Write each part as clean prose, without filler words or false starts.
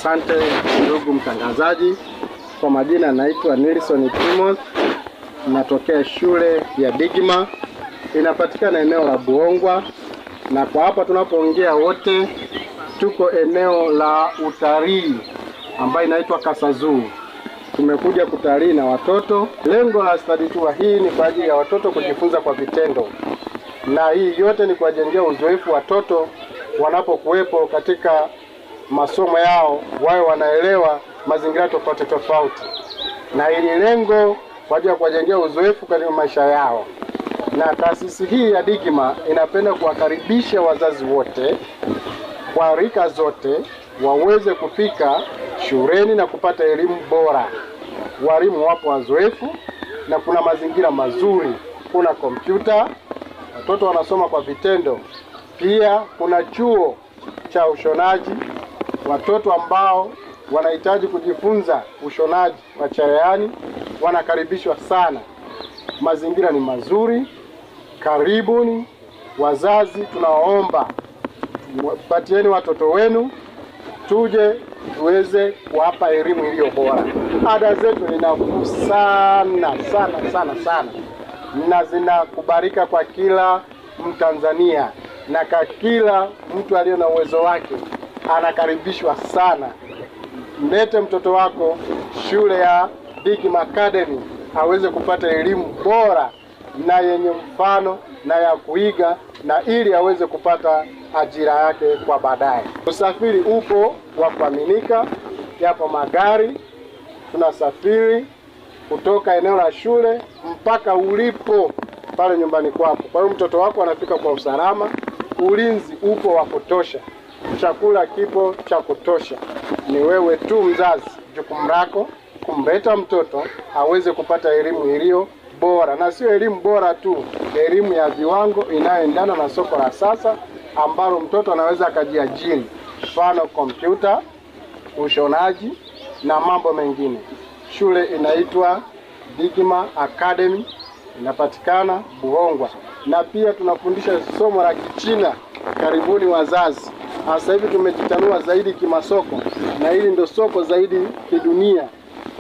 Asante ndugu mtangazaji. Kwa majina naitwa Nelson Timothy. Natokea shule ya Digima. Inapatikana eneo la Buongwa. Na kwa hapa tunapoongea wote tuko eneo la utalii ambayo inaitwa Kasazuu. Tumekuja kutalii na watoto. Lengo la study tour hii ni kwa ajili ya watoto kujifunza kwa vitendo. Na hii yote ni kuwajengea uzoefu watoto wanapokuwepo katika masomo yao, wawe wanaelewa mazingira tofauti tofauti. Na hili lengo kwa ajili ya kuwajengea uzoefu katika maisha yao. Na taasisi hii ya Digima inapenda kuwakaribisha wazazi wote kwa rika zote waweze kufika shuleni na kupata elimu bora. Walimu wapo wazoefu na kuna mazingira mazuri. Kuna kompyuta, watoto wanasoma kwa vitendo. Pia kuna chuo cha ushonaji. Watoto ambao wanahitaji kujifunza ushonaji wa cherehani wanakaribishwa sana. Mazingira ni mazuri. Karibuni wazazi, tunawaomba patieni watoto wenu tuje tuweze kuwapa elimu iliyo bora. Ada zetu ni nafuu sana na zinakubalika kwa kila Mtanzania na kwa kila mtu aliye na uwezo wake anakaribishwa sana. Mlete mtoto wako shule ya Digima Academy aweze kupata elimu bora na yenye mfano na ya kuiga, na ili aweze kupata ajira yake kwa baadaye. Usafiri upo wa kuaminika, yapo magari, tunasafiri kutoka eneo la shule mpaka ulipo pale nyumbani kwako. Kwa hiyo mtoto wako anafika kwa usalama, ulinzi upo wa kutosha, chakula kipo cha kutosha. Ni wewe tu mzazi, jukumu lako kumleta mtoto aweze kupata elimu iliyo bora, na sio elimu bora tu, elimu ya viwango inayoendana na soko la sasa ambalo mtoto anaweza akajiajiri, mfano kompyuta, ushonaji na mambo mengine. Shule inaitwa Digima Academy, inapatikana Buongwa, na pia tunafundisha somo la Kichina. Karibuni wazazi. Sasa hivi tumejitanua zaidi kimasoko, na hili ndio soko zaidi kidunia.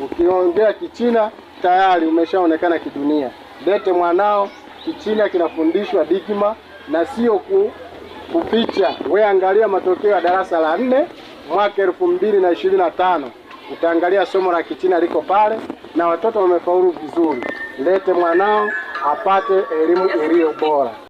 Ukiongea Kichina tayari umeshaonekana kidunia. Lete mwanao, Kichina kinafundishwa Digima na sio kuficha. We angalia matokeo ya darasa la 4 mwaka 2025. Utaangalia somo la Kichina liko pale na watoto wamefaulu vizuri. Lete mwanao apate elimu iliyo bora.